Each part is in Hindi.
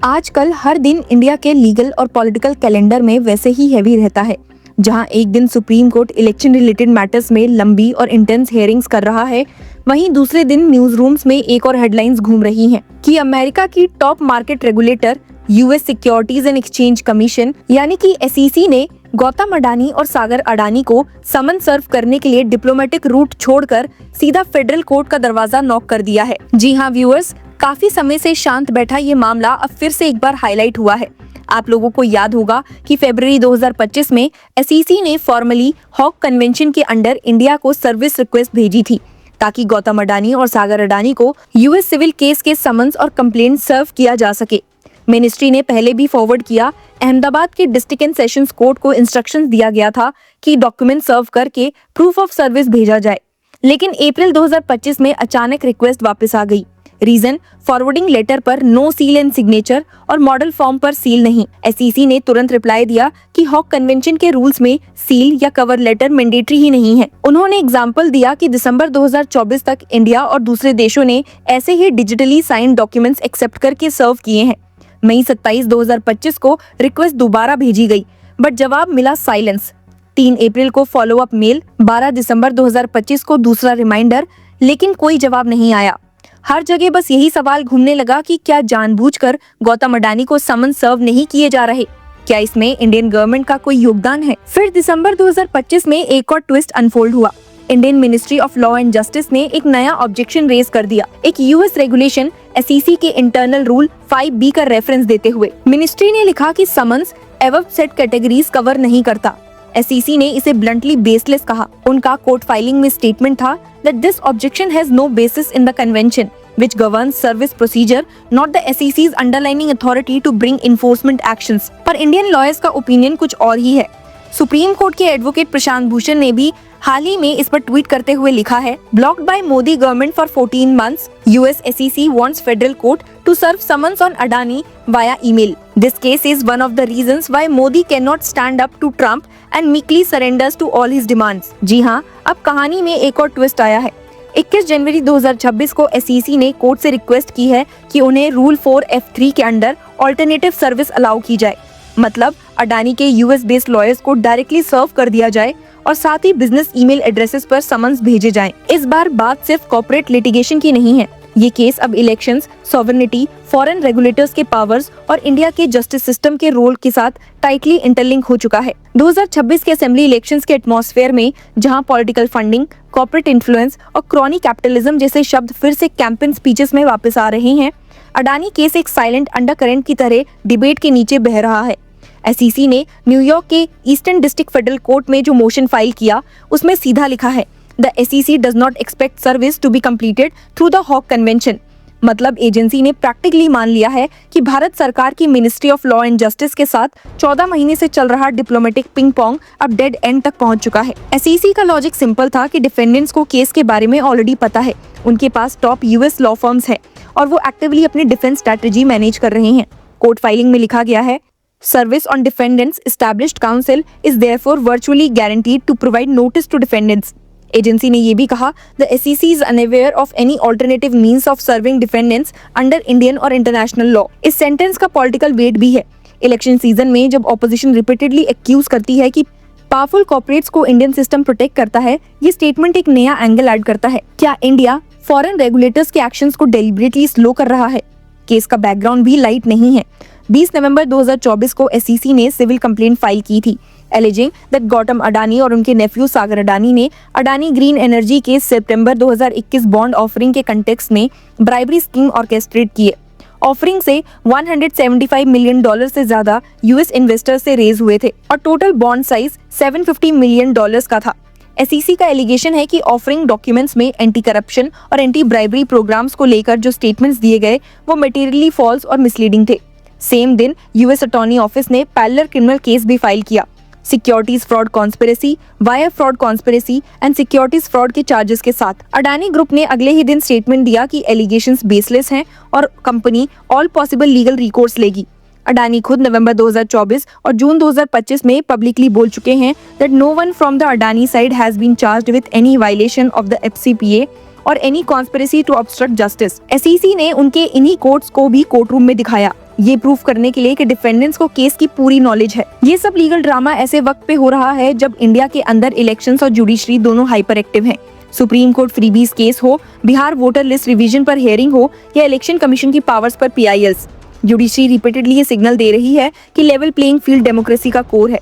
आजकल हर दिन इंडिया के लीगल और पॉलिटिकल कैलेंडर में वैसे ही हैवी रहता है। जहां एक दिन supreme court election related matters में लंबी और इंटेंस हियरिंग्स कर रहा है, वहीं दूसरे दिन न्यूज रूम्स में एक और हेडलाइंस घूम रही हैं कि अमेरिका की top market regulator US securities and exchange commission यानी कि एसईसी ने गौतम अडानी और सागर अडानी को समन सर्व करने के लिए डिप्लोमेटिक रूट छोड़कर सीधा फेडरल कोर्ट का दरवाजा नॉक कर दिया है। जी हाँ व्यूअर्स, काफी समय से शांत बैठा ये मामला अब फिर से एक बार हाईलाइट हुआ है। आप लोगों को याद होगा कि फरवरी 2025 में एसईसी ने फॉर्मली हॉक कन्वेंशन के अंडर इंडिया को सर्विस रिक्वेस्ट भेजी थी ताकि गौतम अडानी और सागर अडानी को यूएस सिविल केस के समन्स और कंप्लेंट सर्व किया जा सके। मिनिस्ट्री ने पहले भी फॉरवर्ड किया, अहमदाबाद के डिस्ट्रिक्ट एंड सेशंस कोर्ट को इंस्ट्रक्शंस दिया गया था कि डॉक्यूमेंट सर्व करके प्रूफ ऑफ सर्विस भेजा जाए, लेकिन अप्रैल 2025 में अचानक रिक्वेस्ट वापस आ गई। रीजन, फॉरवर्डिंग लेटर पर नो सील एंड सिग्नेचर और मॉडल फॉर्म पर सील नहीं। एसईसी ने तुरंत रिप्लाई दिया कि हॉक कन्वेंशन के रूल्स में सील या कवर लेटर मैंडेटरी ही नहीं है। उन्होंने एग्जांपल दिया कि दिसंबर 2024 तक इंडिया और दूसरे देशों ने ऐसे ही डिजिटली साइंड डॉक्यूमेंट्स एक्सेप्ट करके सर्व किए हैं। मई 27, 2025 को रिक्वेस्ट दोबारा भेजी गई, बट जवाब मिला साइलेंस। 3 अप्रैल को फॉलो अप मेल, 12 दिसंबर 2025 को दूसरा रिमाइंडर, लेकिन कोई जवाब नहीं आया। हर जगह बस यही सवाल घूमने लगा कि क्या जानबूझकर गौतम अडानी को समन सर्व नहीं किए जा रहे? क्या इसमें इंडियन गवर्नमेंट का कोई योगदान है? फिर दिसंबर 2025 में एक और ट्विस्ट अनफोल्ड हुआ। Indian ministry of law and justice ने एक नया ऑब्जेक्शन रेज कर दिया। एक यूएस रेगुलेशन एसईसी के इंटरनल रूल 5B का रेफरेंस देते हुए मिनिस्ट्री ने लिखा कि समन्स एवब सेट कैटेगरीज कवर नहीं करता। एसईसी ने इसे ब्लंटली बेसलेस कहा। उनका कोर्ट फाइलिंग में स्टेटमेंट था that this objection has no basis in the convention which governs service procedure, not the SEC's underlying authority to bring enforcement actions। पर इंडियन लॉयर्स का ओपिनियन कुछ और ही है। सुप्रीम कोर्ट के एडवोकेट प्रशांत भूषण ने भी हाल ही में इस पर ट्वीट करते हुए लिखा है, blocked by Modi government for 14 months, US SEC wants federal court to serve summons on Adani via email. This case is one of the reasons why Modi cannot stand up to Trump and meekly surrenders to all his demands। जी हाँ, अब कहानी में एक और ट्विस्ट आया है। 21 जनवरी 2026 को एसईसी ने कोर्ट से रिक्वेस्ट की है कि उन्हें रूल 4F3 के अंडर ऑल्टरनेटिव सर्विस अलाउ की जाए। मतलब अडानी के यूएस बेस्ड लॉयर्स को डायरेक्टली सर्व कर दिया जाए और साथ ही बिजनेस ईमेल एड्रेसेस पर समन्स भेजे जाएं। इस बार बात सिर्फ कॉर्पोरेट लिटिगेशन की नहीं है। ये केस अब इलेक्शंस, सॉवरेनिटी, फॉरेन रेगुलेटर्स के पावर्स और इंडिया के जस्टिस सिस्टम के रोल के साथ टाइटली इंटरलिंक हो चुका है। 2026 के असेंबली इलेक्शंस के एटमॉस्फेयर में जहां पॉलिटिकल फंडिंग, कॉर्पोरेट इन्फ्लुएंस और क्रॉनी कैपिटलिज्म जैसे शब्द फिर से कैंपेन स्पीचेस में वापस आ रहे हैं, अडानी केस एक साइलेंट अंडरकरेंट की तरह डिबेट के नीचे बह रहा है। एसईसी ने न्यूयॉर्क के ईस्टर्न डिस्ट्रिक्ट फेडरल कोर्ट में जो मोशन फाइल किया, उसमें सीधा लिखा है, The SEC does not expect service to be completed through the Hague convention. मतलब एजेंसी ने प्रैक्टिकली मान लिया है कि भारत सरकार की ministry of law and justice के साथ 14 महीने से चल रहा डिप्लोमेटिक पिंग पोंग अब डेड एंड तक पहुंच चुका है। एसईसी का लॉजिक सिंपल था कि डिफेंडेंट्स को केस के बारे में ऑलरेडी पता है, उनके पास टॉप यूएस लॉ फर्म्स है और वो एक्टिवली अपनी डिफेंस स्ट्रेटेजी मैनेज कर रहे हैं। कोर्ट फाइलिंग में लिखा गया है, Service on defendants established counsel is therefore virtually guaranteed to provide notice to defendants। Agency ने ये भी कहा, the SEC is unaware of any alternative means of serving defendants under Indian और international law। इस सेंटेंस का पॉलिटिकल वेट भी है। इलेक्शन सीजन में जब ऑपोजिशन रिपीटेडली एक्यूज करती है कि पावरफुल कॉर्पोरेट्स को इंडियन सिस्टम प्रोटेक्ट करता है, ये स्टेटमेंट एक नया एंगल ऐड करता है। क्या इंडिया फॉरेन रेगुलेटर्स के एक्शंस को डेलिबरेटली स्लो कर रहा है? केस का बैकग्राउंड भी लाइट नहीं है। 20 नवंबर 2024 को एसईसी ने सिविल कंप्लेंट फाइल की थी, एलिजिंग दैट गौतम अडानी और उनके नेफ्यू सागर अडानी ने अडानी ग्रीन एनर्जी के सितंबर 2021 बॉन्ड ऑफरिंग के कंटेक्स्ट में ब्राइबरी स्कीम ऑर्केस्ट्रेट किए। ऑफरिंग से $175 मिलियन से ज्यादा यूएस इन्वेस्टर्स से रेज हुए थे और टोटल बॉन्ड साइज $750 मिलियन का था। एसईसी का एलिगेशन है कि ऑफरिंग डॉक्यूमेंट्स में एंटी करप्शन और एंटी ब्राइबरी प्रोग्राम्स को लेकर जो स्टेटमेंट्स दिए गए वो मटेरियली फॉल्स और मिसलीडिंग थे। सेम दिन यूएस अटॉर्नी ऑफिस ने पैरेलल क्रिमिनल केस भी फाइल किया, securities fraud conspiracy, wire fraud conspiracy and securities fraud के चार्जेस के साथ। अडानी ग्रुप ने अगले ही दिन स्टेटमेंट दिया कि एलिगेशंस बेसलेस हैं और company all possible legal recourse लेगी। अडानी खुद नवंबर 2024 और जून 2025 में पब्लिकली बोल चुके हैं that no one from the Adani side has been charged with any violation of the FCPA और any conspiracy to obstruct justice. SEC ने उनके इन्हीं कोट्स को भी कोर्ट रूम में दिखाया। ये प्रूफ करने के लिए कि डिफेंडेंट्स को केस की पूरी नॉलेज है। ये सब लीगल ड्रामा ऐसे वक्त पे हो रहा है जब इंडिया के अंदर इलेक्शंस और जुडिशरी दोनों हाइपर एक्टिव हैं। सुप्रीम कोर्ट फ्रीबीज केस हो, बिहार वोटर लिस्ट रिवीजन पर हियरिंग हो या इलेक्शन कमीशन की पावर्स पर PILs, जुडिशरी रिपीटेडली ये सिग्नल दे रही है कि लेवल प्लेइंग फील्ड डेमोक्रेसी का कोर है।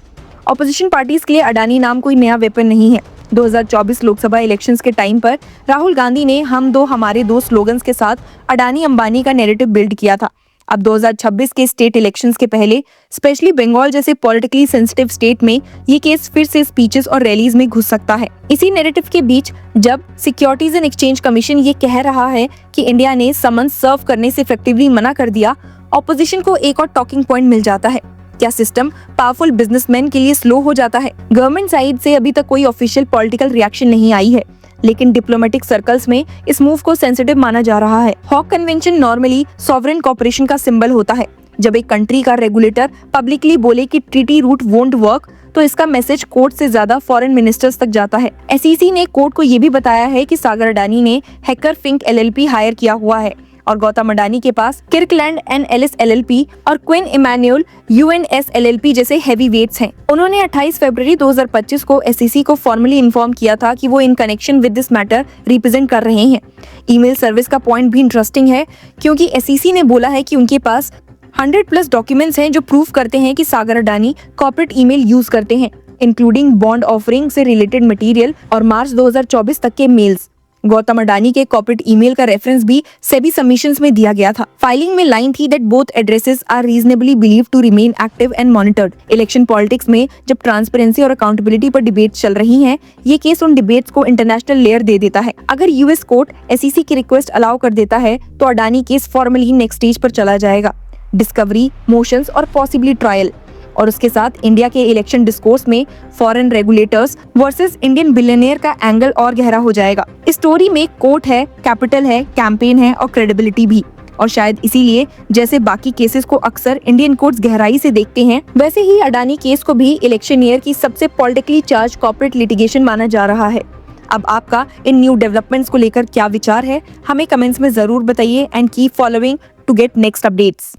ऑपोजिशन पार्टीज के लिए अडानी नाम कोई नया वेपन नहीं है। 2024 लोकसभा इलेक्शंस के टाइम पर राहुल गांधी ने हम दो हमारे दो स्लोगन्स के साथ अडानी अंबानी का नैरेटिव बिल्ड किया था। अब 2026 के स्टेट इलेक्शंस के पहले स्पेशली बंगाल जैसे पॉलिटिकली सेंसिटिव स्टेट में ये केस फिर से स्पीचेस और रैलीज में घुस सकता है। इसी नैरेटिव के बीच जब सिक्योरिटीज एंड एक्सचेंज कमीशन ये कह रहा है कि इंडिया ने समन्स सर्व करने से इफेक्टिवली मना कर दिया, ऑपोजिशन को एक और टॉकिंग पॉइंट मिल जाता है। क्या सिस्टम पावरफुल बिजनेसमैन के लिए स्लो हो जाता है? गवर्नमेंट साइड से अभी तक कोई ऑफिशियल पॉलिटिकल रिएक्शन नहीं आई है, लेकिन डिप्लोमेटिक सर्कल्स में इस मूव को सेंसिटिव माना जा रहा है। Hague convention normally sovereign corporation का सिंबल होता है। जब एक कंट्री का रेगुलेटर पब्लिकली बोले कि ट्रीटी रूट वोंट वर्क, तो इसका मैसेज कोर्ट से ज्यादा फॉरेन मिनिस्टर्स तक जाता है। SEC ने कोर्ट को ये भी बताया है कि सागर अडानी ने हैकर फिंक LLP हायर किया हुआ है और गौतम अडानी के पास किर्कलैंड एंड एलिस LLP और क्वीन इमैनुअल UNS LLP जैसे हैवी वेट्स हैं। उन्होंने 28 फरवरी 2025 को SEC को फॉर्मली इन्फॉर्म किया था कि वो in connection with this matter represent कर रहे हैं। ईमेल सर्विस का पॉइंट भी इंटरेस्टिंग है क्योंकि SEC ने बोला है कि उनके पास 100+ डॉक्यूमेंट्स हैं जो प्रूफ करते हैं कि सागर अडानी कॉर्पोरेट ईमेल यूज करते हैं, इंक्लूडिंग बॉन्ड ऑफरिंग से रिलेटेड मटेरियल और मार्च 2024 तक के मेल्स। गौतम अडानी के कॉर्पोरेट ईमेल का रेफरेंस भी सेबी सबमिशंस में दिया गया था। फाइलिंग में लाइन थी that both addresses are reasonably believed to remain active and monitored. Election politics में जब ट्रांसपेरेंसी और अकाउंटेबिलिटी पर डिबेट चल रही हैं, ये केस उन डिबेट्स को इंटरनेशनल लेयर दे देता है। अगर US कोर्ट SEC की रिक्वेस्ट अलाउ कर देता है तो Adani case formally next stage पर चला जाएगा, डिस्कवरी, मोशंस और पॉसिबली ट्रायल। और उसके साथ इंडिया के इलेक्शन डिस्कोर्स में foreign regulators versus Indian billionaire का एंगल और गहरा हो जाएगा। इस स्टोरी में कोर्ट है, कैपिटल है, कैंपेन है और क्रेडिबिलिटी भी। और शायद इसीलिए जैसे बाकी केसेस को अक्सर इंडियन कोर्ट्स गहराई से देखते हैं, वैसे ही अडानी केस को भी इलेक्शन ईयर की सबसे पॉलिटिकली चार्ज कॉर्पोरेट लिटिगेशन माना जा रहा है। अब आपका इन न्यू डेवलपमेंट्स को लेकर क्या विचार है, हमें कमेंट्स में जरूर बताइए and keep following to get next updates.